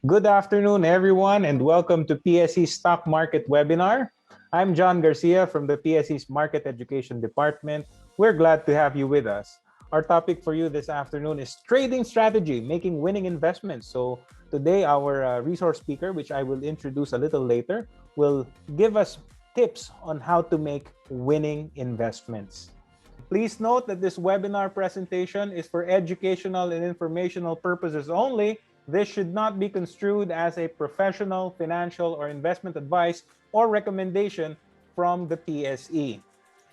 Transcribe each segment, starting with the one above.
Good afternoon, everyone, and welcome to PSE's Stock Market Webinar. I'm John Garcia from the PSE's Market Education Department. We're glad to have you with us. Our topic for you this afternoon is trading strategy, making winning investments. So today, our resource speaker, which I will introduce a little later, will give us tips on how to make winning investments. Please note that this webinar presentation is for educational and informational purposes only. This should not be construed as a professional, financial, or investment advice or recommendation from the PSE.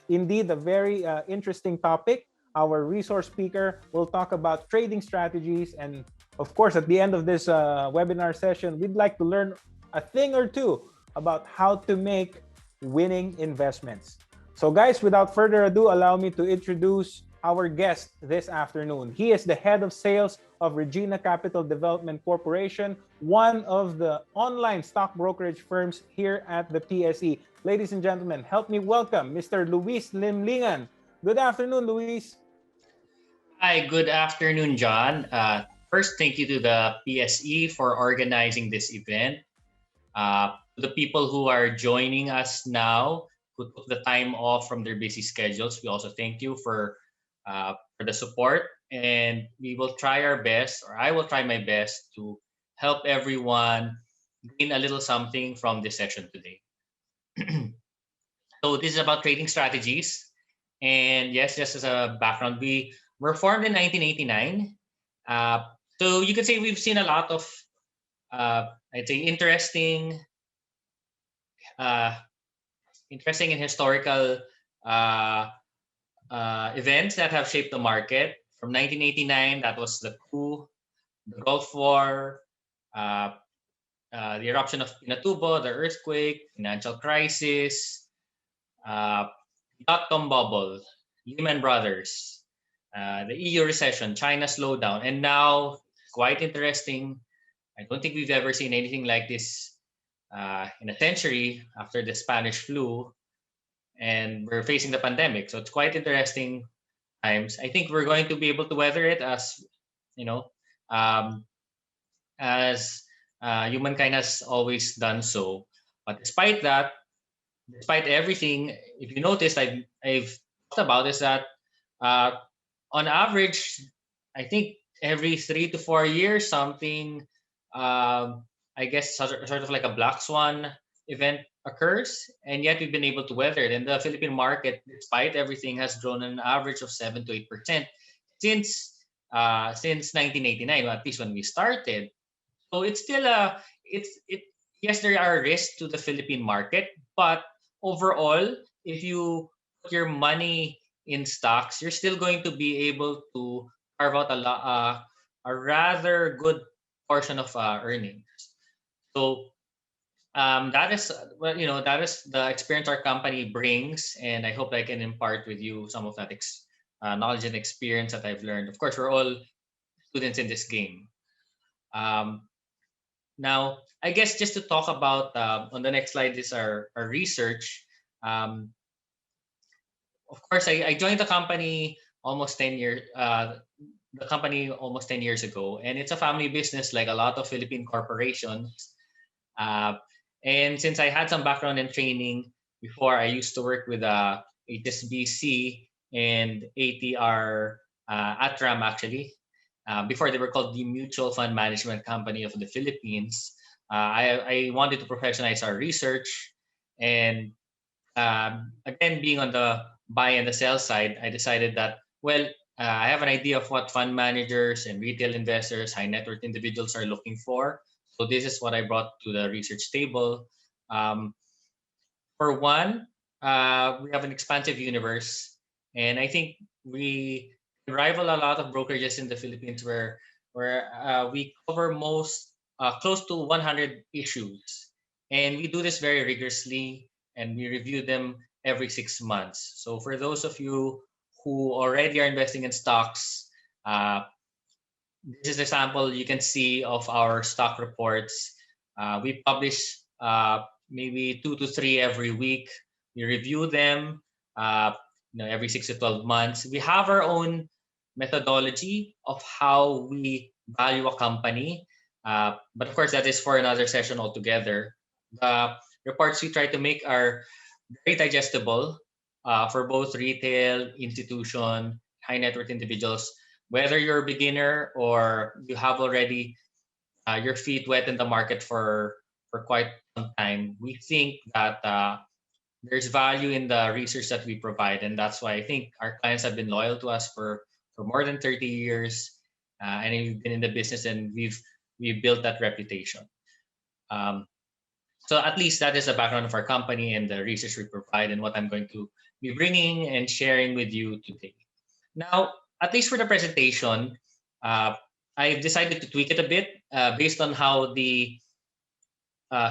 Indeed, a very interesting topic. Our resource speaker will talk about trading strategies. And of course, at the end of this webinar session, we'd like to learn a thing or two about how to make winning investments. So guys, without further ado, allow me to introduce our guest this afternoon. He is the head of sales of Regina Capital Development Corporation, one of the online stock brokerage firms here at the PSE. Ladies and gentlemen, help me welcome Mr. Luis Limlingan. Good afternoon, Luis. Hi, good afternoon, John. First, thank you to the PSE for organizing this event. To the people who are joining us now, who took the time off from their busy schedules, we also thank you for the support. And we will try our best, or I will try my best, to help everyone gain a little something from this session today. So this is about trading strategies. And yes, just as a background, we were formed in 1989. So you could say we've seen a lot of, I'd say, interesting and historical events that have shaped the market. From 1989, that was the coup, the Gulf War, the eruption of Pinatubo, the earthquake, financial crisis, dot-com bubble, Lehman Brothers, the EU recession, China slowdown, and now, quite interesting, I don't think we've ever seen anything like this in a century after the Spanish flu, and we're facing the pandemic. So it's quite interesting times. I think we're going to be able to weather it as, you know, as humankind has always done so. But despite that, despite everything, if you notice, I've talked about is that on average, I think every 3 to 4 years, something, I guess, sort of like a black swan event occurs, and yet we've been able to weather it. And the Philippine market, despite everything, has grown an average of 7 to 8% since 1989, at least when we started. So it's still it. Yes, there are risks to the Philippine market, but overall, if you put your money in stocks, you're still going to be able to carve out a rather good portion of earnings. So that is that is the experience our company brings, and I hope I can impart with you some of that knowledge and experience that I've learned. Of course, we're all students in this game. Now, I guess just to talk about on the next slide is our research. Of course, I joined the company almost 10 years. The company almost 10 years ago, and it's a family business like a lot of Philippine corporations. And since I had some background in training before, I used to work with HSBC and ATR Atram actually. Before they were called the Mutual Fund Management Company of the Philippines. I wanted to professionalize our research, and again, being on the buy and the sell side, I decided that, well, I have an idea of what fund managers and retail investors, high net worth individuals are looking for. So this is what I brought to the research table. For one, we have an expansive universe, and I think we rival a lot of brokerages in the Philippines where we cover close to 100 issues, and we do this very rigorously, and we review them every 6 months. So for those of you who already are investing in stocks, this is a sample you can see of our stock reports. We publish maybe 2 to 3 every week. We review them every 6 to 12 months. We have our own methodology of how we value a company. But of course, that is for another session altogether. The reports we try to make are very digestible for both retail, institution, high net worth individuals. Whether you're a beginner or you have already your feet wet in the market for quite some time, we think that there's value in the research that we provide, and that's why I think our clients have been loyal to us for more than 30 years, and we've been in the business and we've built that reputation. Um, so at least that is the background of our company and the research we provide, and what I'm going to be bringing and sharing with you today. Now, at least for the presentation, uh, I've decided to tweak it a bit based on how the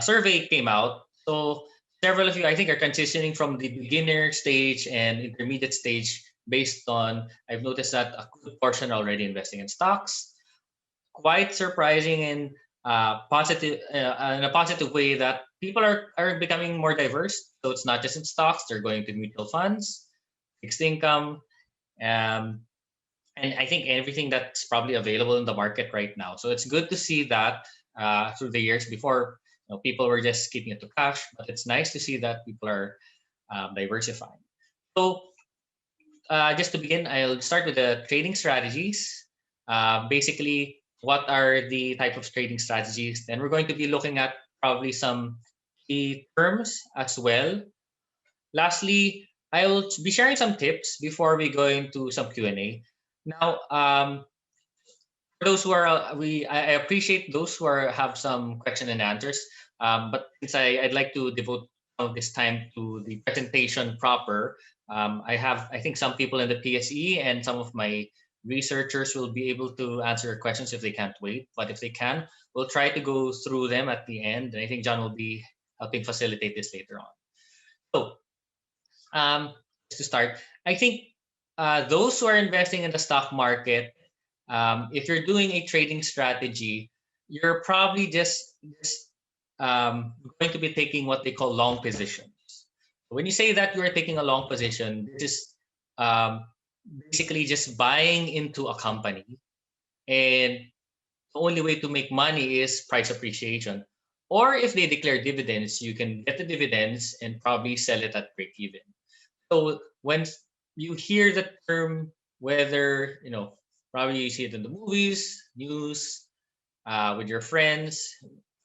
survey came out. So several of you, I think, are transitioning from the beginner stage and intermediate stage based on, I've noticed that a good portion are already investing in stocks. Quite surprising positive in a positive way that people are becoming more diverse. So it's not just in stocks; they're going to mutual funds, fixed income, um, and I think everything that's probably available in the market right now. So it's good to see that through the years before, people were just keeping it to cash, but it's nice to see that people are diversifying. So just to begin, I'll start with the trading strategies. Basically, what are the type of trading strategies? Then we're going to be looking at probably some key terms as well. Lastly, I will be sharing some tips before we go into some Q&A. Now, for those who are I appreciate those who are have some question and answers. But since I'd like to devote some of this time to the presentation proper, I think some people in the PSE and some of my researchers will be able to answer your questions if they can't wait. But if they can, we'll try to go through them at the end. And I think John will be helping facilitate this later on. So um, just to start, I think those who are investing in the stock market, if you're doing a trading strategy, you're probably just going to be taking what they call long positions. When you say that you are taking a long position, this is um, basically just buying into a company, and the only way to make money is price appreciation. Or if they declare dividends, you can get the dividends and probably sell it at break even. So when you hear the term, whether probably you see it in the movies, news, with your friends,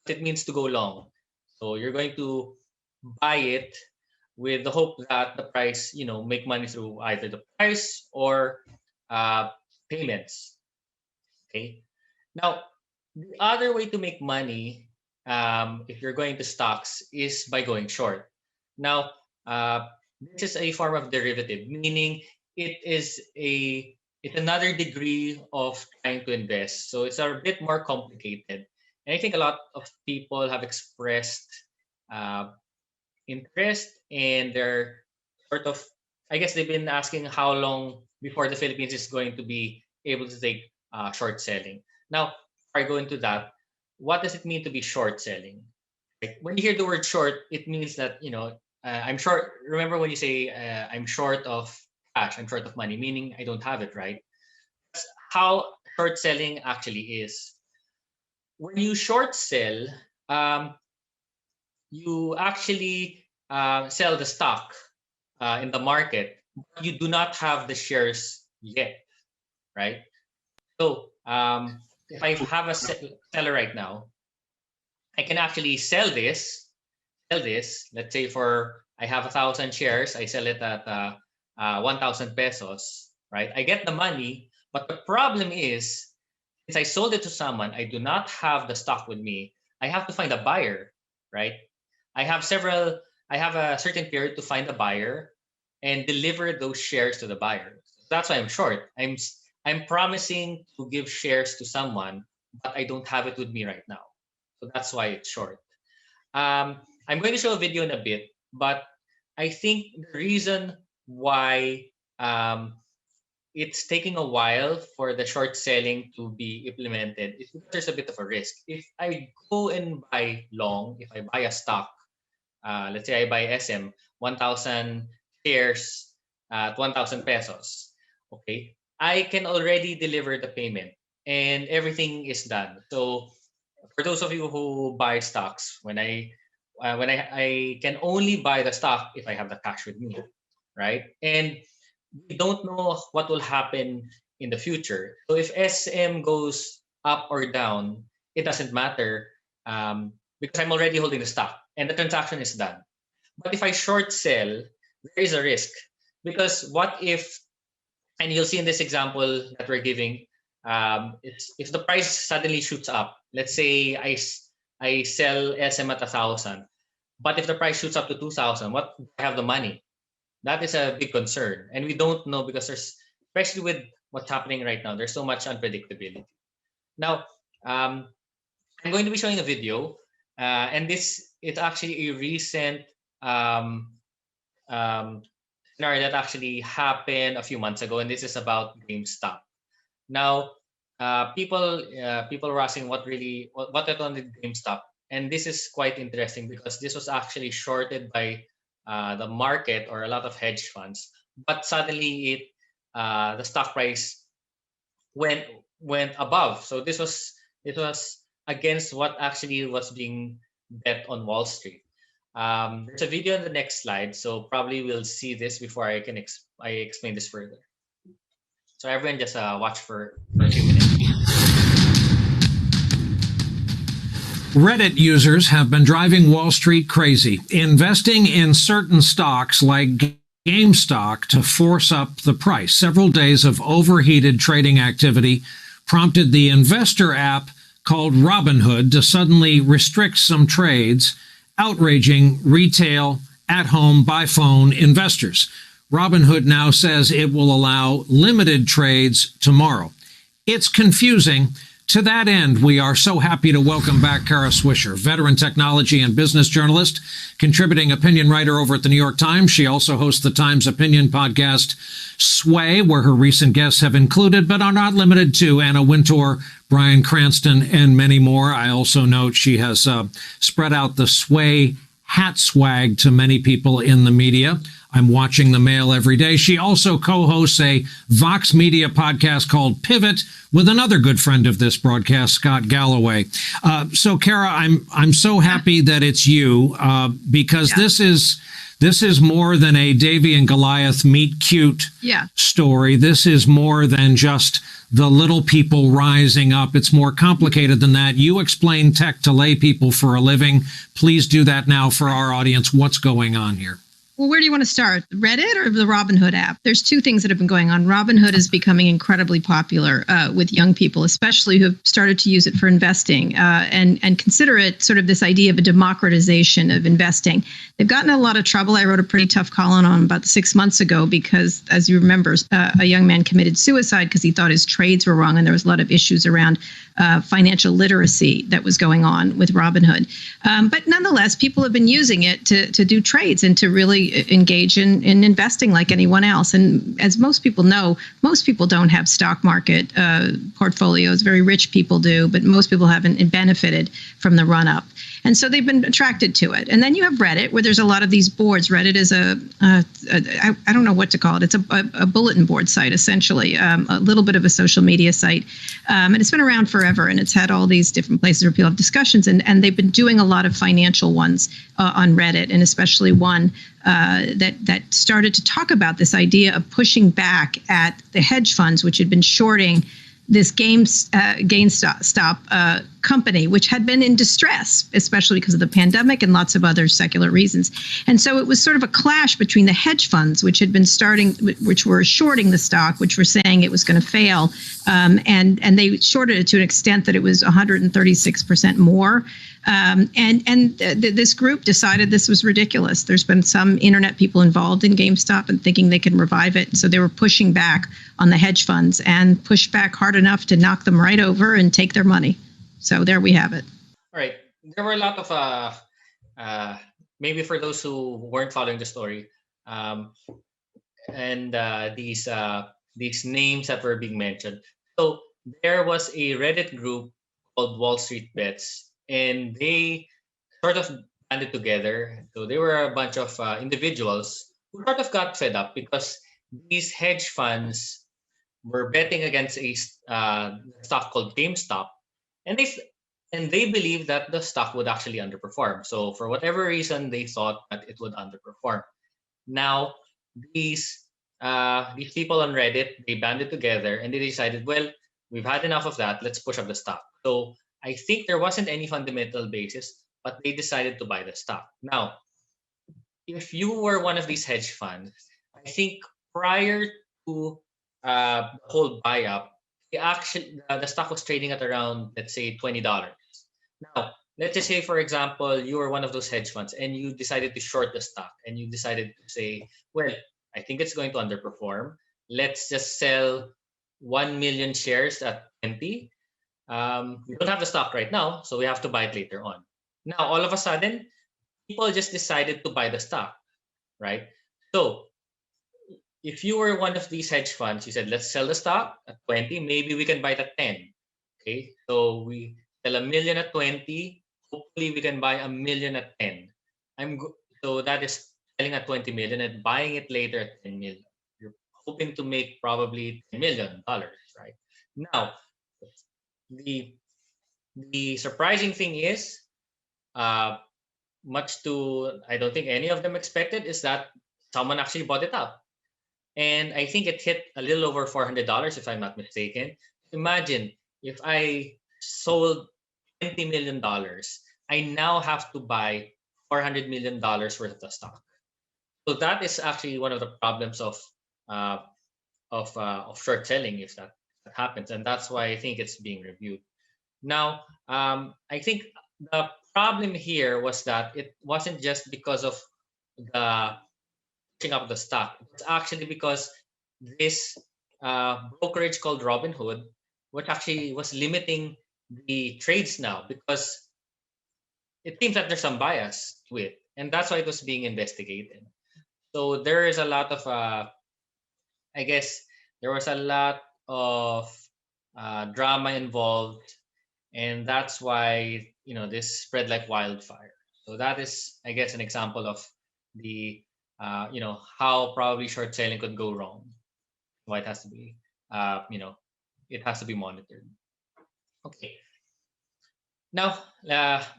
it means to go long. So you're going to buy it with the hope that the price, make money through either the price or uh, payments. Okay. Now, the other way to make money, if you're going to stocks, is by going short. Now, this is a form of derivative, meaning it is it's another degree of trying to invest. So it's a bit more complicated. And I think a lot of people have expressed uh, interest, and they're sort of, I guess they've been asking how long before the Philippines is going to be able to take short selling. Now, before I go into that, what does it mean to be short selling? Like, when you hear the word short, it means that, I'm short. Remember when you say I'm short of cash, I'm short of money, meaning I don't have it, right? That's how short selling actually is. When you short sell, um, you actually sell the stock in the market, but you do not have the shares yet, right? So if I have a seller right now, I can actually sell this. Let's say for I have 1,000 shares, I sell it at 1,000 pesos, right? I get the money, but the problem is, since I sold it to someone, I do not have the stock with me. I have to find a buyer, right? I have several. I have a certain period to find a buyer and deliver those shares to the buyer. That's why I'm short. I'm promising to give shares to someone, but I don't have it with me right now. So that's why it's short. I'm going to show a video in a bit, but I think the reason why it's taking a while for the short selling to be implemented is because there's a bit of a risk. If I go and buy long, if I buy a stock, let's say I buy SM 1,000 shares at 1,000 pesos, okay, I can already deliver the payment and everything is done. So for those of you who buy stocks, I can only buy the stock if I have the cash with me, right? And we don't know what will happen in the future. So if SM goes up or down, it doesn't matter, because I'm already holding the stock and the transaction is done. But if I short sell, there is a risk, because what if, and you'll see in this example that we're giving, it's if the price suddenly shoots up. Let's say I sell SM at 1,000, but if the price shoots up to 2,000, what do I have the money? That is a big concern, and we don't know, because there's, especially with what's happening right now, there's so much unpredictability. Now, um, I'm going to be showing a video, and this it's actually a recent um, um, scenario that actually happened a few months ago, and this is about GameStop. Now, people were asking what happened with GameStop, and this is quite interesting because this was actually shorted by the market or a lot of hedge funds, but suddenly the stock price went went above. So this was against what actually was being bet on Wall Street. There's a video in the next slide, so probably we'll see this before I explain this further. So everyone just watch for a few minutes, please. Reddit users have been driving Wall Street crazy, investing in certain stocks like GameStop to force up the price. Several days of overheated trading activity prompted the investor app called Robinhood to suddenly restrict some trades, outraging retail, at-home, by phone investors. Robinhood now says it will allow limited trades tomorrow. It's confusing. To that end, we are so happy to welcome back Kara Swisher, veteran technology and business journalist, contributing opinion writer over at the New York Times. She also hosts the Times opinion podcast Sway, where her recent guests have included, but are not limited to, Anna Wintour, Bryan Cranston, and many more. I also note she has spread out the Sway hat swag to many people in the media. I'm watching the mail every day. She also co-hosts a Vox Media podcast called Pivot with another good friend of this broadcast, Scott Galloway. So, Kara, I'm so happy that it's you because this is more than a Davy and Goliath meet cute story. This is more than just the little people rising up. It's more complicated than that. You explain tech to lay people for a living. Please do that now for our audience. What's going on here? Well, where do you want to start? Reddit or the Robinhood app? There's two things that have been going on. Robinhood is becoming incredibly popular with young people, especially who have started to use it for investing and consider it sort of this idea of a democratization of investing. They've gotten in a lot of trouble. I wrote a pretty tough column on them about 6 months ago because, as you remember, a young man committed suicide because he thought his trades were wrong, and there was a lot of issues around financial literacy that was going on with Robinhood. But nonetheless, people have been using it to do trades and to really engage in investing like anyone else. And as most people know, most people don't have stock market portfolios. Very rich people do, but most people haven't benefited from the run up. And so they've been attracted to it. And then you have Reddit, where there's a lot of these boards. Reddit is I don't know what to call it. It's a bulletin board site, essentially, a little bit of a social media site. And it's been around forever, and it's had all these different places where people have discussions. And they've been doing a lot of financial ones on Reddit, and especially one that started to talk about this idea of pushing back at the hedge funds, which had been shorting this GameStop company, which had been in distress, especially because of the pandemic and lots of other secular reasons. And so it was sort of a clash between the hedge funds, which had been which were shorting the stock, which were saying it was going to fail. And they shorted it to an extent that it was 136% more. This group decided this was ridiculous. There's been some internet people involved in GameStop and thinking they can revive it. So they were pushing back on the hedge funds and pushed back hard enough to knock them right over and take their money. So there we have it. All right. There were a lot of maybe for those who weren't following the story, and these names that were being mentioned. So there was a Reddit group called Wall Street Bets, and they sort of banded together. So they were a bunch of individuals who sort of got fed up because these hedge funds were betting against a stock called GameStop, and and they believed that the stock would actually underperform. So for whatever reason, they thought that it would underperform. Now, these these people on Reddit, they banded together and they decided, well, we've had enough of that. Let's push up the stock. So I think there wasn't any fundamental basis, but they decided to buy the stock. Now, if you were one of these hedge funds, I think prior to the whole buy up, the stock was trading at around, let's say, $20. Now, let's just say, for example, you were one of those hedge funds and you decided to short the stock and you decided to say, well, I think it's going to underperform. Let's just sell 1 million shares at 20. We don't have the stock right now, so we have to buy it later on. Now, all of a sudden, people just decided to buy the stock, right? So if you were one of these hedge funds, you said, let's sell the stock at 20, maybe we can buy it at 10. Okay, so we sell a million at 20, hopefully we can buy a million at 10. So that is selling at 20 million and buying it later at 10 million. You're hoping to make probably $10 million, right? Now, the surprising thing is, uh, much to I don't think any of them expected, is that someone actually bought it up. And I think it hit a little over $400, if I'm not mistaken. Imagine if I sold $20 million, I now have to buy $400 million worth of the stock. So that is actually one of the problems uh, of short selling if that happens, and that's why I think it's being reviewed now. I think the problem here was that it wasn't just because of the pushing up the stock. It's actually because this brokerage called Robinhood, which actually was limiting the trades now because it seems that there's some bias to it, and that's why it was being investigated. So there is a lot of, I guess, there was a lot of drama involved, and that's why this spread like wildfire. So that is, I guess, an example of the how probably short selling could go wrong. Why it has to be it has to be monitored. Okay, now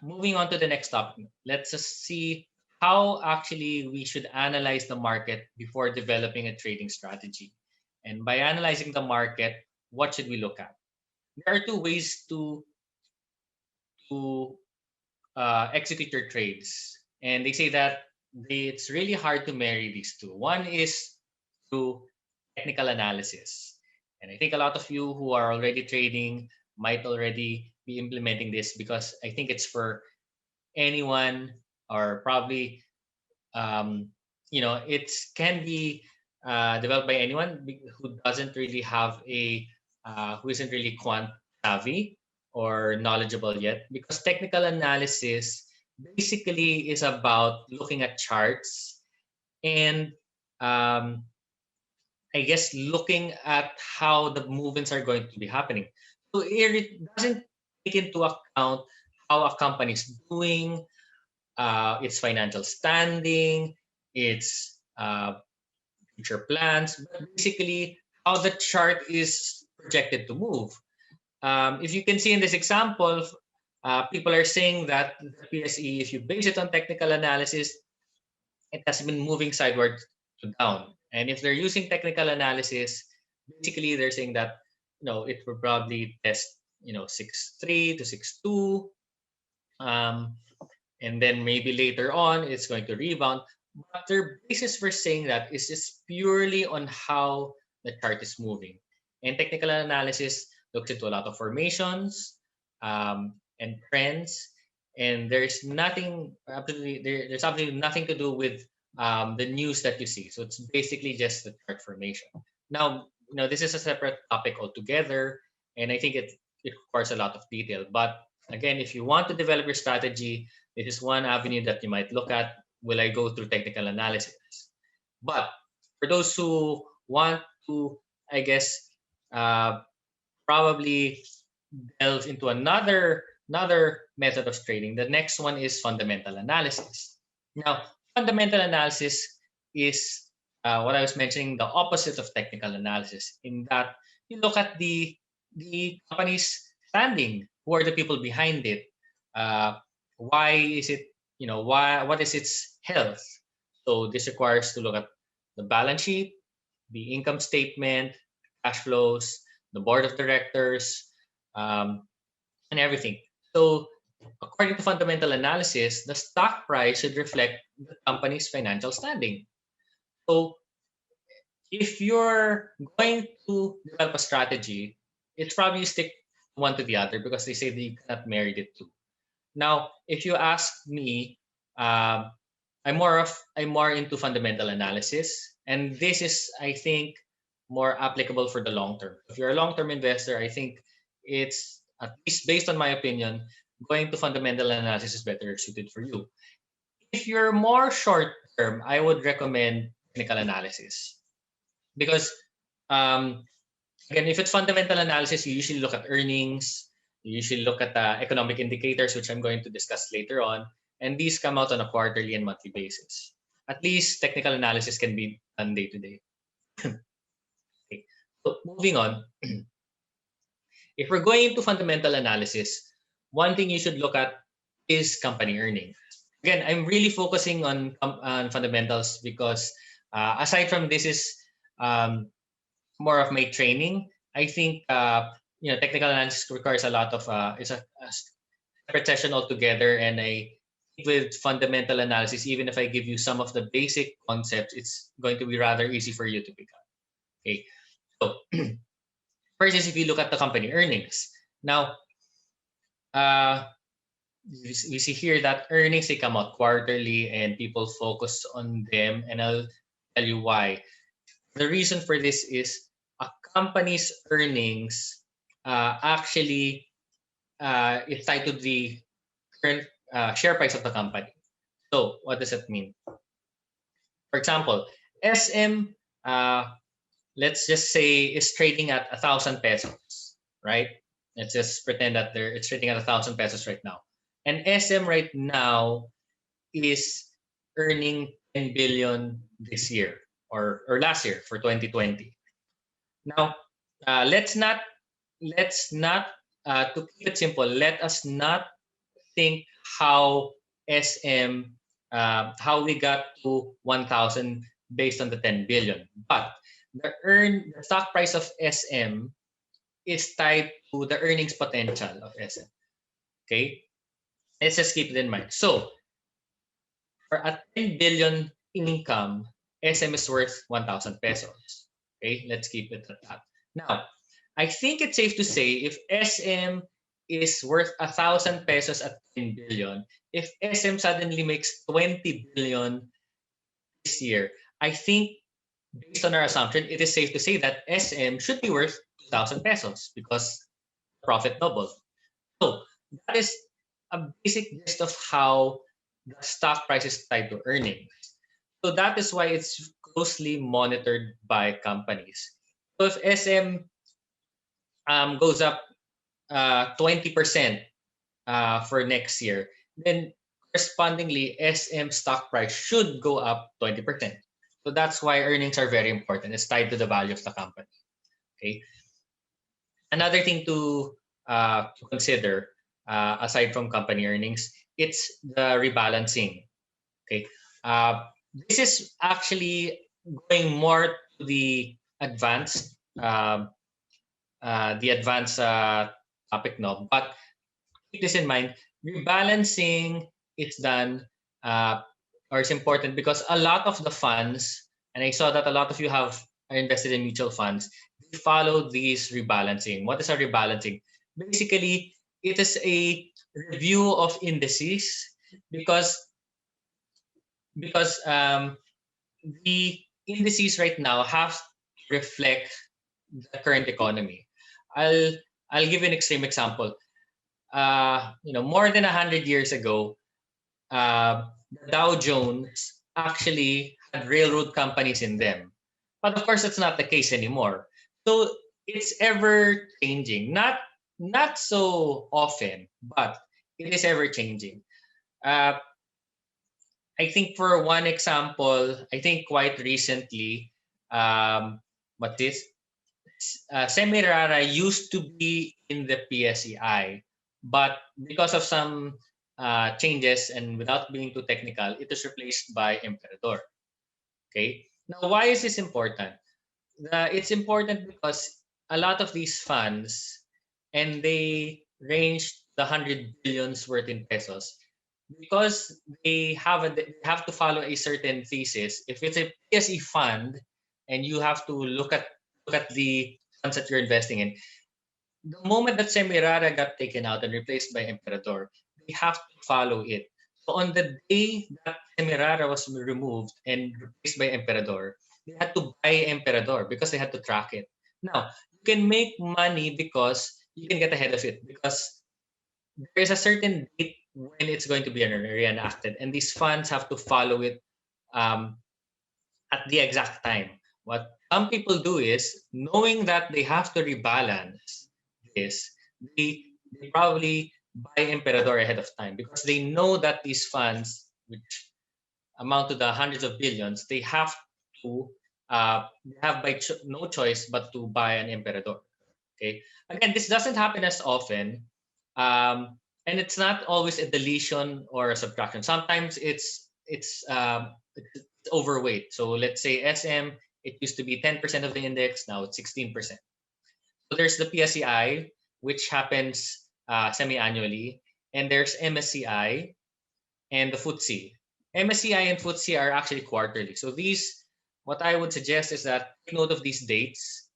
moving on to the next topic, let's just see how actually we should analyze the market before developing a trading strategy. And by analyzing the market, what should we look at? There are two ways to execute your trades. And they say that it's really hard to marry these two. One is through technical analysis. And I think a lot of you who are already trading might already be implementing this because I think it's for anyone, or probably it can be developed by anyone who doesn't really have who isn't really quant savvy or knowledgeable yet, because technical analysis basically is about looking at charts and um, I guess looking at how the movements are going to be happening. So it doesn't take into account how a company is doing, its financial standing, its future plans, but basically how the chart is projected to move. If you can see in this example, people are saying that the PSE, if you base it on technical analysis, it has been moving sideways to down. And if they're using technical analysis, basically they're saying that it will probably test 6.3 to 6.2, and then maybe later on it's going to rebound. But their basis for saying that is just purely on how the chart is moving. And technical analysis looks into a lot of formations and trends, and there's absolutely nothing to do with the news that you see. So it's basically just the chart formation. Now, this is a separate topic altogether, and I think it requires a lot of detail. But again, if you want to develop your strategy, this is one avenue that you might look at. Will I go through technical analysis? But for those who want to, I guess, uh, probably delve into another method of trading, the next one is fundamental analysis. Now, fundamental analysis is what I was mentioning, the opposite of technical analysis, in that you look at the company's standing? Who are the people behind it? Why is it, what is its health? So this requires to look at the balance sheet, the income statement, cash flows, the board of directors, um, and everything. So according to fundamental analysis, the stock price should reflect the company's financial standing. So if you're going to develop a strategy, it's probably stick one to the other because they say that you cannot marry the two. Now, if you ask me, um, I'm more into fundamental analysis, and this is, I think, more applicable for the long term. If you're a long term investor, I think it's, at least based on my opinion, going to fundamental analysis is better suited for you. If you're more short term, I would recommend technical analysis because, um, again, if it's fundamental analysis, you usually look at earnings, you usually look at economic indicators, which I'm going to discuss later on, and these come out on a quarterly and monthly basis. At least technical analysis can be done day to day. Okay. So moving on, if we're going into fundamental analysis, one thing you should look at is company earnings. Again, I'm really focusing on fundamentals because aside from this is um, more of my training. I think technical analysis requires a lot of it's a separate session altogether, and I think with fundamental analysis, even if I give you some of the basic concepts, it's going to be rather easy for you to pick up. Okay, so first is if you look at the company earnings. Now, uh, we see here that earnings they come out quarterly, and people focus on them, and I'll tell you why. The reason for this is a company's earnings actually is tied to the current share price of the company. So what does that mean? For example, SM, let's just say, is trading at 1,000 pesos, right? Let's just pretend that it's trading at 1,000 pesos right now, and SM right now is earning 10 billion this year or last year for 2020. Now, let's not to keep it simple. Let us not think how SM how we got to 1,000 based on the 10 billion. But the stock price of SM is tied to the earnings potential of SM. Okay, let's just keep it in mind. So for a 10 billion income, SM is worth 1,000 pesos. Okay, let's keep it at that. Now, I think it's safe to say if SM is worth 1,000 pesos at 10 billion, if SM suddenly makes 20 billion this year, I think based on our assumption, it is safe to say that SM should be worth 2,000 pesos because profit doubled. So that is a basic gist of how the stock price is tied to earnings. So that is why it's closely monitored by companies. So if SM goes up 20% for next year, then correspondingly SM stock price should go up 20%. So that's why earnings are very important. It's tied to the value of the company. Okay. Another thing to consider aside from company earnings, it's the rebalancing. Okay. This is actually going more to the advanced topic now. But keep this in mind: rebalancing is done or is important because a lot of the funds, and I saw that a lot of you are invested in mutual funds, they follow these rebalancing. What is a rebalancing? Basically, it is a review of indices because because the indices right now have to reflect the current economy. I'll I'll give you an extreme example. More than 100 years ago, the Dow Jones actually had railroad companies in them, but of course that's not the case anymore. So it's ever changing. Not so often, but it is ever changing. Uh, I think for one example, I think quite recently, what this? Semirara used to be in the PSEI, but because of some changes and without being too technical, it was replaced by Emperador. Okay. Now, why is this important? It's important because a lot of these funds, and they range the 100 billions worth in pesos, because they have to follow a certain thesis. If it's a PSE fund, and you have to look at the funds that you're investing in, the moment that Semirara got taken out and replaced by Emperador, they have to follow it. So on the day that Semirara was removed and replaced by Emperador, they had to buy Emperador because they had to track it. Now, you can make money because you can get ahead of it, because there is a certain date when it's going to be reenacted, and these funds have to follow it um, at the exact time. What some people do is, knowing that they have to rebalance this, they probably buy Emperador ahead of time, because they know that these funds, which amount to the hundreds of billions, to they have no choice but to buy an Emperador. Okay. Again, this doesn't happen as often, and it's not always a deletion or a subtraction. Sometimes it's overweight. So let's say SM, it used to be 10% of the index, now it's 16%. So there's the PSEI, which happens semi-annually, and there's MSCI and the FTSE. MSCI and FTSE are actually quarterly. So what I would suggest is that take note of these dates.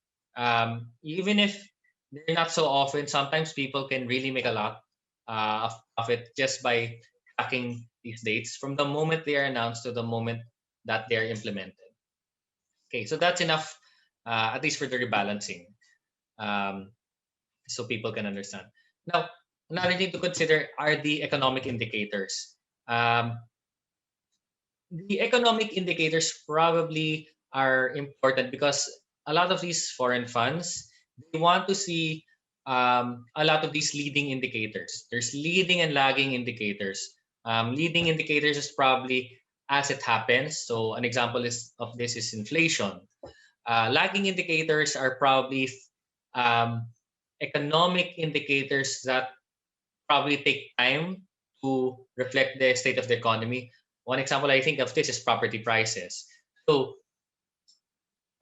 Even if they're not so often, sometimes people can really make a lot of it just by tracking these dates from the moment they are announced to the moment that they're implemented. Okay, so that's enough, at least for the rebalancing, um, so people can understand. Now, another thing to consider are the economic indicators. Um, the economic indicators probably are important because a lot of these foreign funds, they want to see a lot of these leading indicators. There's leading and lagging indicators. Leading indicators is probably as it happens. So an example of this is inflation. Lagging indicators are probably um, economic indicators that probably take time to reflect the state of the economy. One example I think of this is property prices. So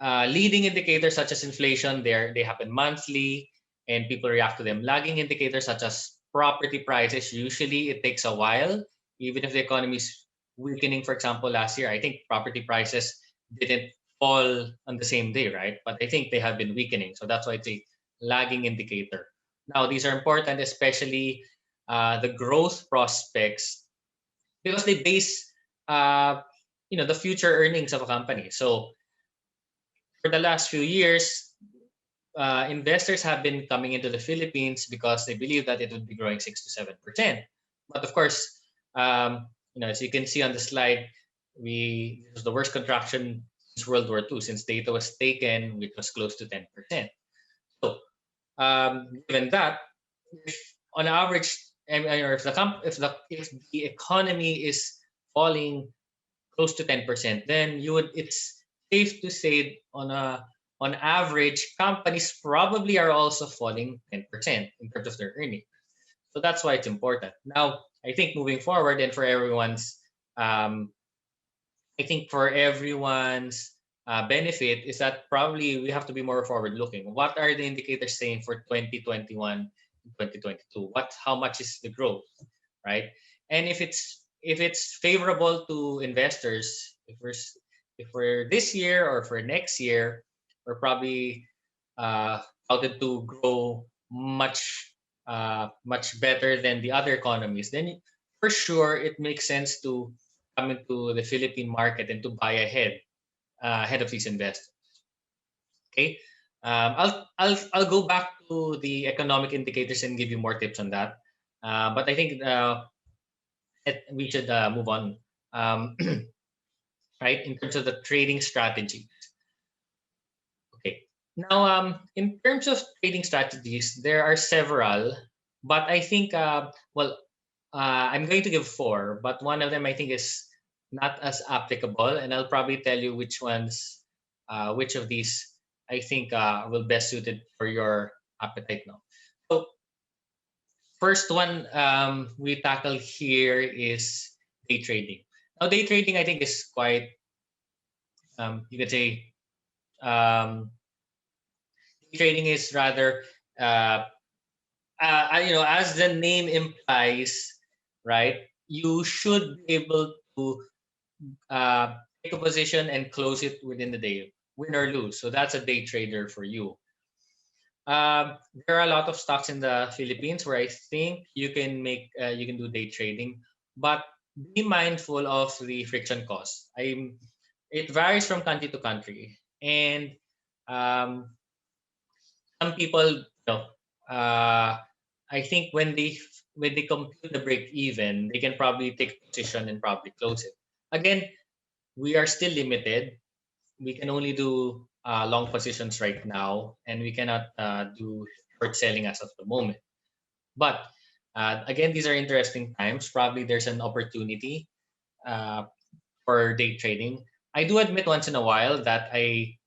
leading indicators such as inflation, they happen monthly, and people react to them. Lagging indicators such as property prices, usually it takes a while, even if the economy is weakening. For example, last year, I think property prices didn't fall on the same day, right? But I think they have been weakening. So that's why it's a lagging indicator. Now, these are important, especially the growth prospects, because they base the future earnings of a company. So for the last few years, investors have been coming into the Philippines because they believe that it would be growing 6 to 7%. But of course, as you can see on the slide, it was the worst contraction since World War II, since data was taken, which was close to 10%. So, given that, if on average, or if the economy is falling close to 10%, then it's safe to say on average, companies probably are also falling 10% in terms of their earnings. So that's why it's important. Now, I think moving forward, and for everyone's benefit, is that probably we have to be more forward looking. What are the indicators saying for 2021, 2022? How much is the growth, right? And if it's favorable to investors, if we're this year or for next year, we're probably touted to grow much better than the other economies, then for sure it makes sense to come into the Philippine market and to buy ahead of these investors. Okay, I'll go back to the economic indicators and give you more tips on that. But I think we should move on. Right, in terms of the trading strategy. Okay. Now, in terms of trading strategies, there are several, but I think, I'm going to give four, but one of them I think is not as applicable, and I'll probably tell you which of these I think will best suited for your appetite now. So first one we tackle here is day trading. Now day trading I think is quite you could say um, day trading is rather uh, as the name implies, right? You should be able to take a position and close it within the day, win or lose. So that's a day trader for you. There are a lot of stocks in the Philippines where I think you can do day trading, but be mindful of the friction cost. It varies from country to country, and um, some people, uh, I think when they compute the break even, they can probably take a position and probably close it. Again, we are still limited. We can only do long positions right now, and we cannot do short selling as of the moment. But again, these are interesting times. Probably there's an opportunity uh, for day trading. I do admit once in a while that I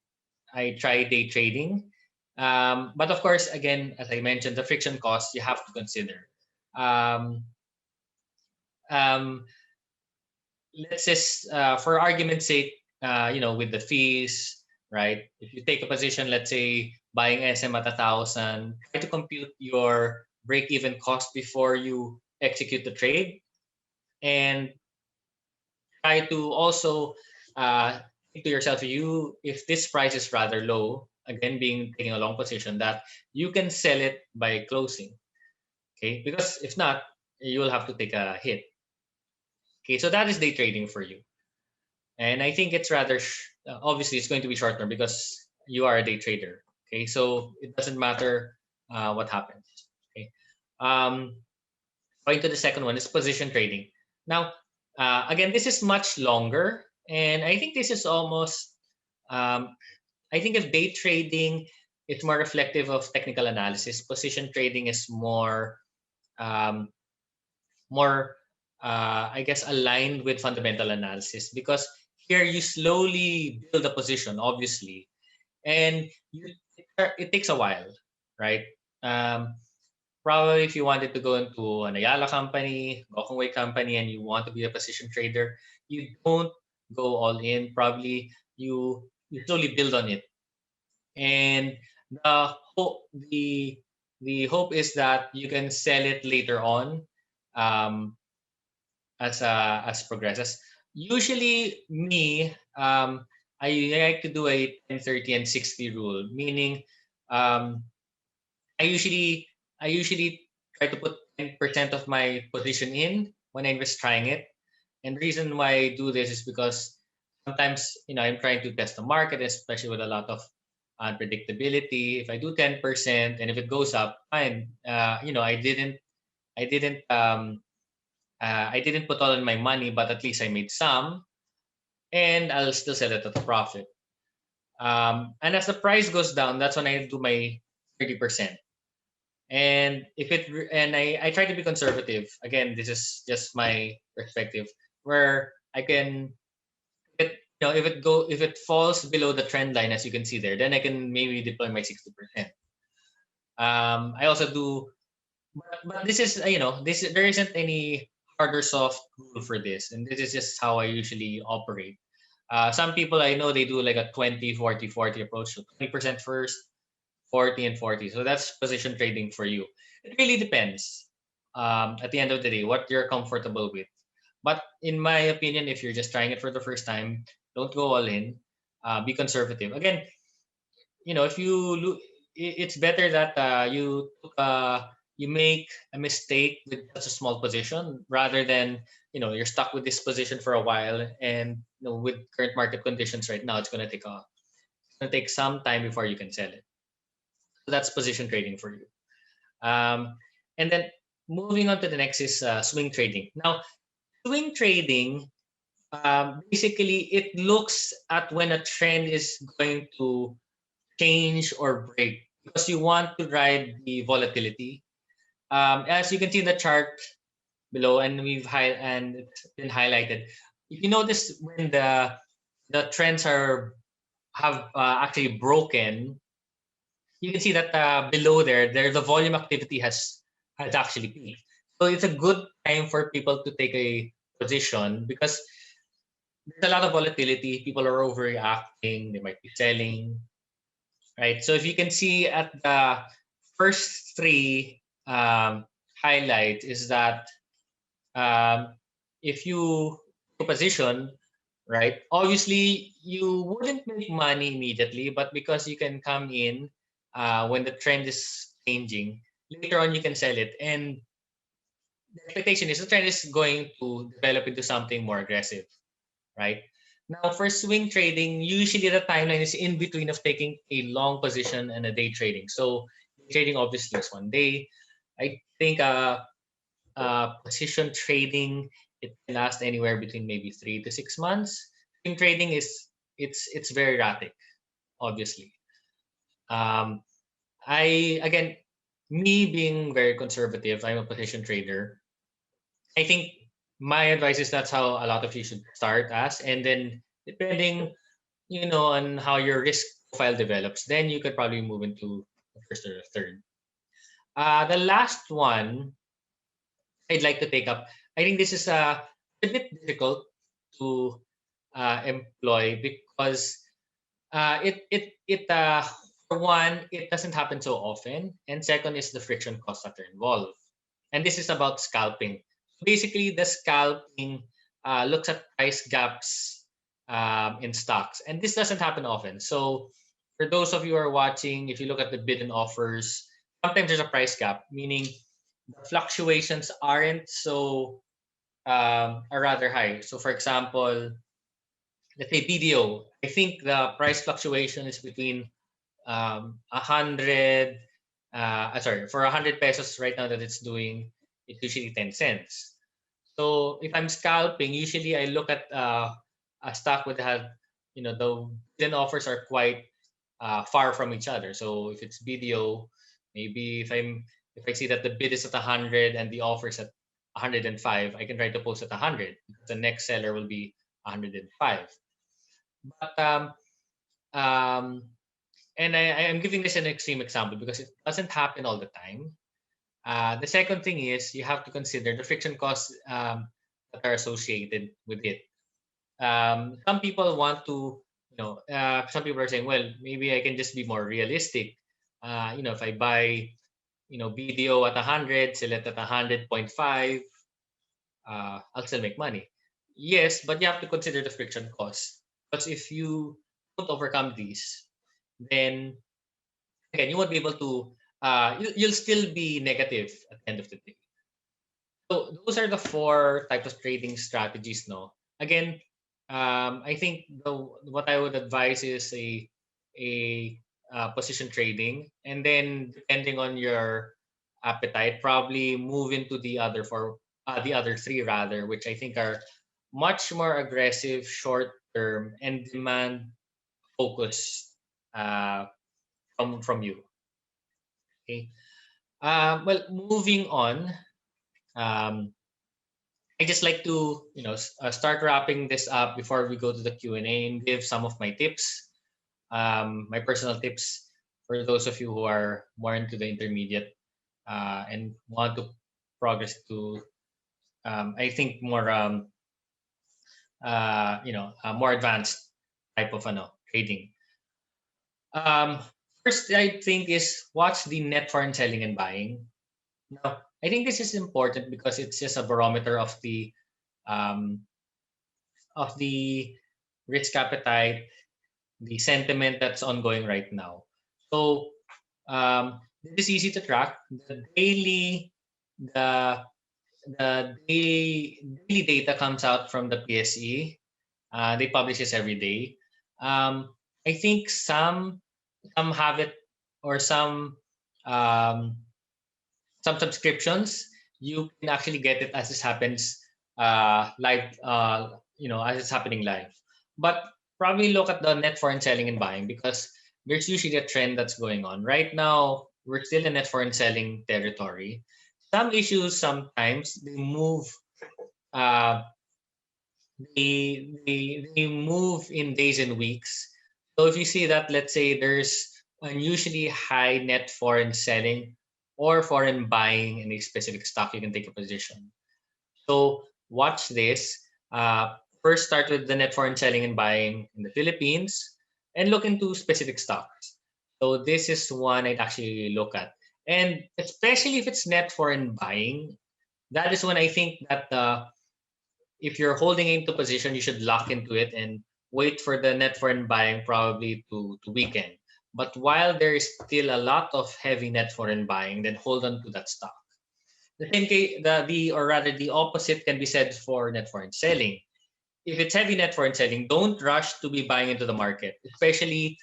try day trading. But of course, again, as I mentioned, the friction costs you have to consider. Um, um, let's just, for argument's sake, with the fees, right? If you take a position, let's say buying SM at 1,000, try to compute your break-even cost before you execute the trade, and try to also think to yourself, if this price is rather low, again, being taking a long position, that you can sell it by closing. Okay, because if not, you will have to take a hit. Okay, so that is day trading for you. And I think it's rather obviously it's going to be short term because you are a day trader. Okay, so it doesn't matter what happens. Okay, um, going to the second one is position trading. Now, again, this is much longer, and I think this is almost. Um, I think if day trading, it's more reflective of technical analysis. Position trading is um, more I guess aligned with fundamental analysis, because here you slowly build a position, obviously, and it takes a while, right? Um, Probably if you wanted to go into an Ayala company, Gokongwei company, and you want to be a position trader, you don't go all in. Probably you slowly build on it, and the hope is that you can sell it later on, um, as progresses. Usually, I like to do a 10, 30, and 60 rule, meaning um, I usually I usually try to put 10% of my position in when I'm just trying it. And the reason why I do this is because sometimes I'm trying to test the market, especially with a lot of unpredictability. If I do 10% and if it goes up, fine. I didn't I didn't put all in my money, but at least I made some, and I'll still sell it at a profit. And as the price goes down, that's when I do my 30%. And I try to be conservative. Again, this is just my perspective, where I can if it falls below the trend line, as you can see there, then I can maybe deploy my 60%. I also do, but this is this there isn't any hard or soft rule for this, and this is just how I usually operate. Some people I know, they do like a 20-40-40 approach, so 20% first, 40 and 40. So that's position trading for you. It really depends. At the end of the day, what you're comfortable with. But in my opinion, if you're just trying it for the first time, don't go all in. Be conservative. Again, if you look, it's better that you make a mistake with such a small position, rather than you're stuck with this position for a while, and with current market conditions right now, it's gonna take some time before you can sell it. So that's position trading for you. And then moving on to the next is swing trading. Now, swing trading, basically it looks at when a trend is going to change or break, because you want to ride the volatility. As you can see in the chart below, and it's been highlighted. If you notice, when the trends are have actually broken, you can see that below there the volume activity has actually peaked. So it's a good time for people to take a position because there's a lot of volatility. People are overreacting. They might be selling, right? So if you can see at the first three highlights is that um, if you position, right, obviously you wouldn't make money immediately, but because you can come in when the trend is changing, later on you can sell it. And the expectation is the trend is going to develop into something more aggressive, right? Now, for swing trading, usually the timeline is in between of taking a long position and a day trading. So, day trading obviously is 1 day. I think position trading it can last anywhere between maybe 3 to 6 months. Swing trading is it's very erratic, obviously. Um, I again, me being very conservative, I'm a position trader. I think my advice is that's how a lot of you should start as, and then depending, on how your risk profile develops, then you could probably move into the first or the third. The last one I'd like to take up. I think this is a bit difficult to employ because for one, it doesn't happen so often, and second is the friction costs that are involved. And this is about scalping. Basically, the scalping looks at price gaps in stocks, and this doesn't happen often. So, for those of you who are watching, if you look at the bid and offers, sometimes there's a price gap, meaning the fluctuations aren't so are rather high. So, for example, let's say BDO, I think the price fluctuation is between 100 sorry, for 100 pesos right now that it's doing, it's usually 10 cents. So if I'm scalping, usually I look at a stock would have, the bid and offers are quite far from each other. So if it's BDO, maybe if I see that the bid is at 100 and the offer is at 105, I can try to post at 100 because the next seller will be 105. But um, and I am giving this an extreme example because it doesn't happen all the time. The second thing is you have to consider the friction costs that are associated with it. Some people want to, some people are saying, well, maybe I can just be more realistic. If I buy, BDO at 100, sell it at 100.5, I'll still make money. Yes, but you have to consider the friction costs. Because if you don't overcome these, then again, you won't be able to, you'll still be negative at the end of the day. So those are the four types of trading strategies. No, again, I think what I would advise is a position trading, and then depending on your appetite, probably move into the other three rather, which I think are much more aggressive, short term, and demand focused from you. Okay. Well, moving on. Um, I just like to start wrapping this up before we go to the Q and give some of my tips, my personal tips for those of you who are more into the intermediate and want to progress to I think more more advanced type of trading. Um, First, I think is watch the net foreign selling and buying. Now, I think this is important because it's just a barometer um, of the risk appetite, the sentiment that's ongoing right now. So this is easy to track. The daily data comes out from the PSE. They publish this every day. I think some have it or um, some subscriptions you can actually get it as this happens live as it's happening live, but probably look at the net foreign selling and buying because there's usually a trend that's going on right now. We're still in net foreign selling territory. Some issues sometimes they move uh, they move in days and weeks. So if you see that, let's say there's unusually high net foreign selling or foreign buying in a specific stock, you can take a position. So watch this. First, start with the net foreign selling and buying in the Philippines and look into specific stocks. So this is one I'd actually look at. And especially if it's net foreign buying, that is when I think that if you're holding into position, you should lock into it and wait for the net foreign buying probably to weaken. But while there is still a lot of heavy net foreign buying, then hold on to that stock. The same case, the or rather the opposite can be said for net foreign selling. If it's heavy net foreign selling, don't rush to be buying into the market, especially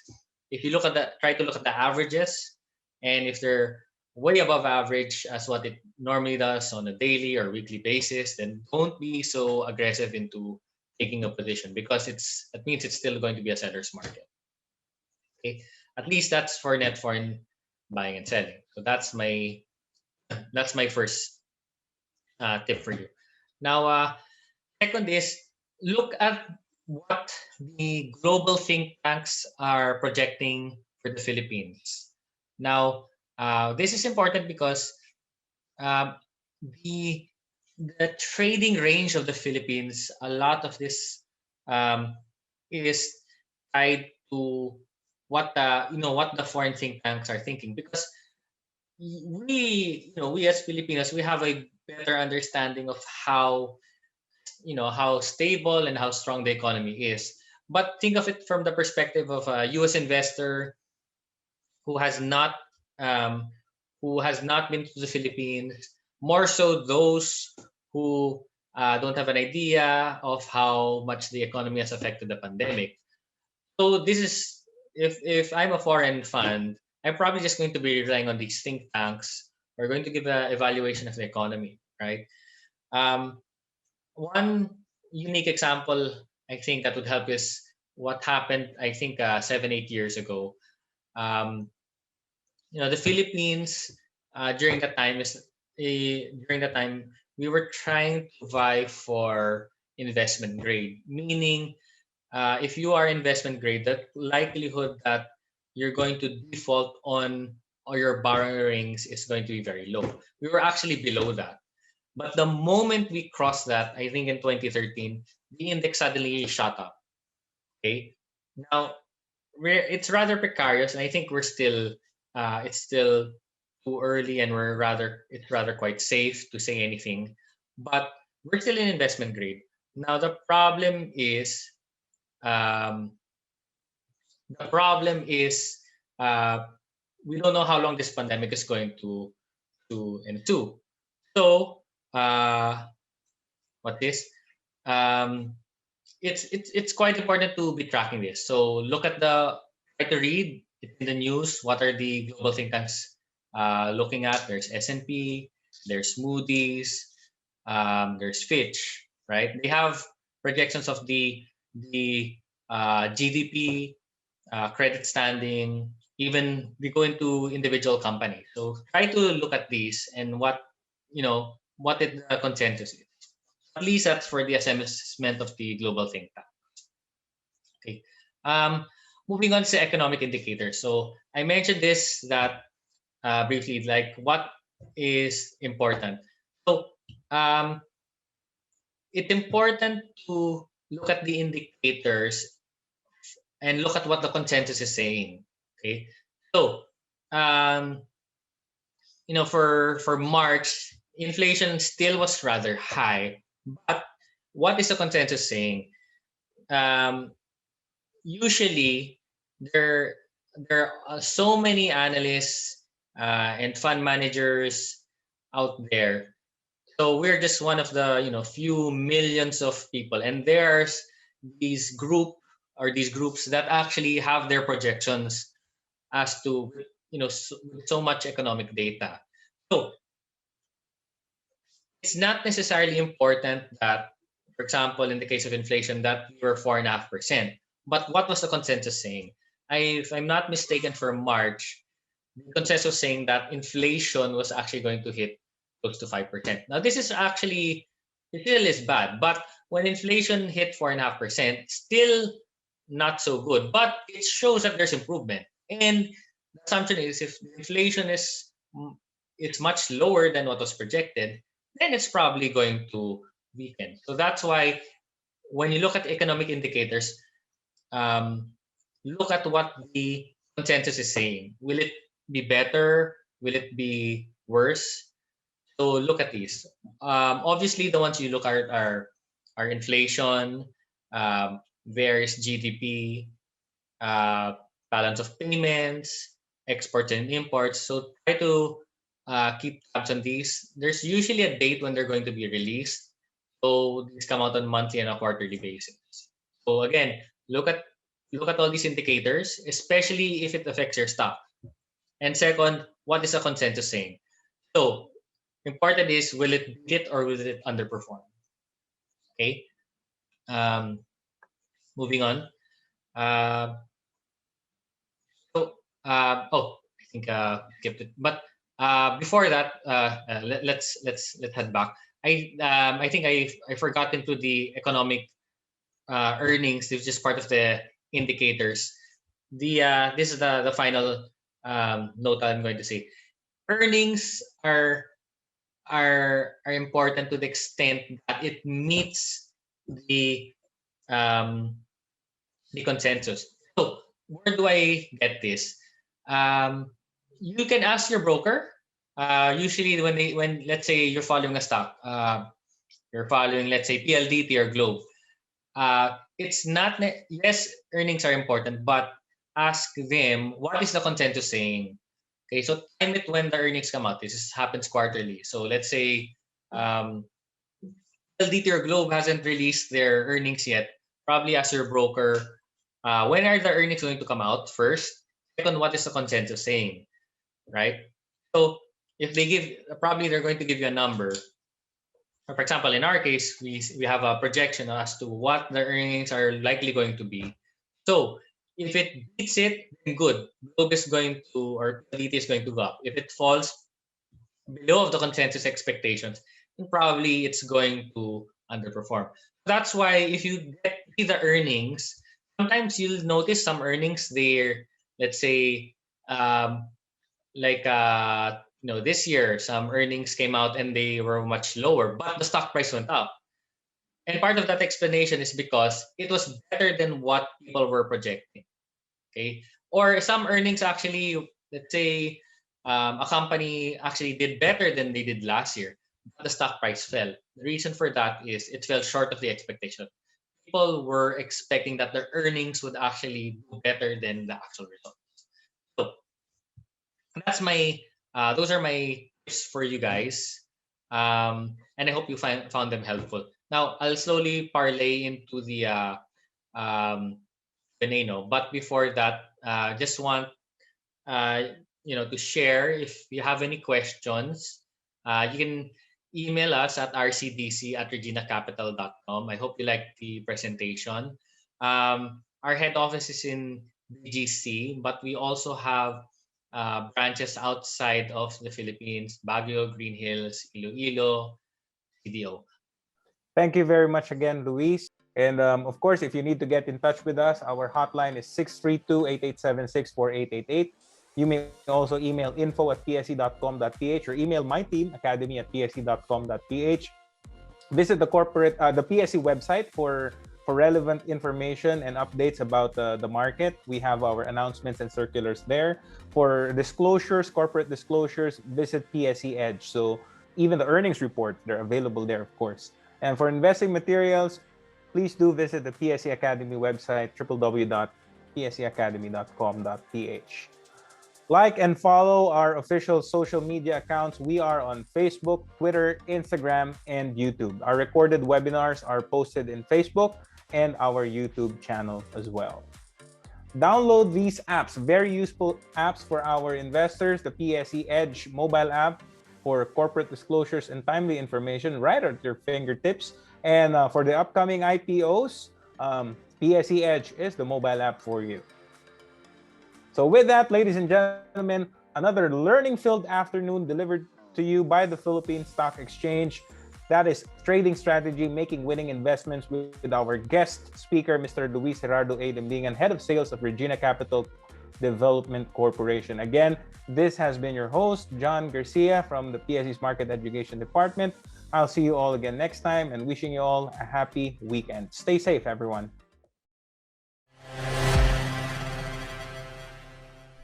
if you look at the try to look at the averages, and if they're way above average as what it normally does on a daily or weekly basis, then don't be so aggressive into taking a position because that means it's still going to be a seller's market. Okay, at least that's for net foreign buying and selling. So that's my first tip for you. Now, second is look at what the global think tanks are projecting for the Philippines. Now, this is important because uh, the the trading range of the Philippines, a lot of this um, is tied to what what the foreign think tanks are thinking because we as Filipinos we have a better understanding of how stable and how strong the economy is. But think of it from the perspective of a U.S. investor who has not um, been to the Philippines. More so, those who don't have an idea of how much the economy has affected the pandemic. So this is if I'm a foreign fund, I'm probably just going to be relying on these think tanks. We're going to give an evaluation of the economy, right? Um, One unique example I think that would help is what happened. I think 7 8 years ago. Um, the Philippines during that time we were trying to vie for investment grade, meaning if you are investment grade, the likelihood that you're going to default on or your borrowings is going to be very low. We were actually below that. But the moment we crossed that, I think in 2013, the index suddenly shot up. Okay. Now it's rather precarious, and I think it's still too early, and it's rather quite safe to say anything. But we're still in investment grade. Now um, the problem is uh, we don't know how long this pandemic is going to ensue. So what is um, it's quite important to be tracking this. So try to read in the news what are the global think tanks looking at. There's S&P, there's Moody's, there's Fitch, right? They have projections of the GDP, credit standing, even they go into individual companies. So try to look at these and what the consensus is. At least that's for the assessment of the global think tank. Okay. Um, Moving on to economic indicators. So I mentioned this that briefly, like what is important. So um, it's important to look at the indicators and look at what the consensus is saying. Okay. So um, for March, inflation still was rather high, but what is the consensus saying? Um, Usually, there there are so many analysts and fund managers out there. So we're just one of the few millions of people, and there's these groups that actually have their projections as to so much economic data. So it's not necessarily important that, for example, in the case of inflation, that we were 4.5%. But what was the consensus saying? If I'm not mistaken, for March, the consensus was saying that inflation was actually going to hit close to 5%. Now, this is actually, it still is bad, but when inflation hit 4.5%, still not so good, but it shows that there's improvement. And the assumption is if inflation is it's much lower than what was projected, then it's probably going to weaken. So that's why when you look at economic indicators, um, look at what the consensus is saying. Will it be better? Will it be worse? So look at these. Obviously, the ones you look at are inflation, various GDP, uh, balance of payments, exports and imports. So try to keep tabs on these. There's usually a date when they're going to be released. So these come out on monthly and a quarterly basis. So again, look at look at all these indicators, especially if it affects your stock. And second, what is the consensus saying? So important is will it beat it or will it underperform? Okay. Um, moving on. Uh, I think skipped it. But before that, let's head back. I think I forgot into the economic earnings, which is part of the indicators. This is the final note I'm going to say. Earnings are important to the extent that it meets the um, the consensus. So where do I get this? You can ask your broker. Usually when let's say you're following a stock, you're following let's say PLDT or Globe. It's not yes, earnings are important, but ask them what is the consensus saying. Okay, so time it when the earnings come out. This happens quarterly. So let's say um, PLDT or Globe hasn't released their earnings yet. Probably ask your broker, when are the earnings going to come out first? Second, what is the consensus saying, right? So if they give, probably they're going to give you a number. For example, in our case, we have a projection as to what the earnings are likely going to be. So if it beats it, then good. Globe is going to, or PLDT is going to go up. If it falls below of the consensus expectations, then probably it's going to underperform. That's why if you get the earnings, sometimes you'll notice some earnings there, let's say um, like this year some earnings came out and they were much lower, but the stock price went up. And part of that explanation is because it was better than what people were projecting. Okay. Or some earnings actually, let's say a company actually did better than they did last year, but the stock price fell. The reason for that is it fell short of the expectation. People were expecting that their earnings would actually do better than the actual result. So that's my those are my tips for you guys, and I hope you found them helpful. Now I'll slowly parlay into the um, veneno, but before that, just want to share. If you have any questions, you can email us at rcdc@reginacapital.com. I hope you like the presentation. Our head office is in BGC, but we also have branches outside of the Philippines: Baguio, Green Hills, Iloilo, CDO. Thank you very much again, Luis. And of course, if you need to get in touch with us, our hotline is 632-8876-4888. You may also email info@pse.com.ph or email my team, academy@pse.com.ph. Visit the PSE website for relevant information and updates about the market. We have our announcements and circulars there. For disclosures, corporate disclosures, visit PSE Edge. So even the earnings report, they're available there, of course. And for investing materials, please do visit the PSE Academy website, www.pseacademy.com.ph. Like and follow our official social media accounts. We are on Facebook, Twitter, Instagram, and YouTube. Our recorded webinars are posted in Facebook and our YouTube channel as well. Download these apps, very useful apps for our investors. The PSE Edge mobile app for corporate disclosures and timely information right at your fingertips. And for the upcoming IPOs, PSE Edge is the mobile app for you. So with that, ladies and gentlemen, another learning-filled afternoon delivered to you by the Philippine Stock Exchange. That is Trading Strategy, Making Winning Investments with our guest speaker, Mr. Luis Gerardo A. Limlingan, Head of Sales of Regina Capital Development Corporation. Again, this has been your host, John Garcia from the PSE's Market Education Department. I'll see you all again next time and wishing you all a happy weekend. Stay safe, everyone.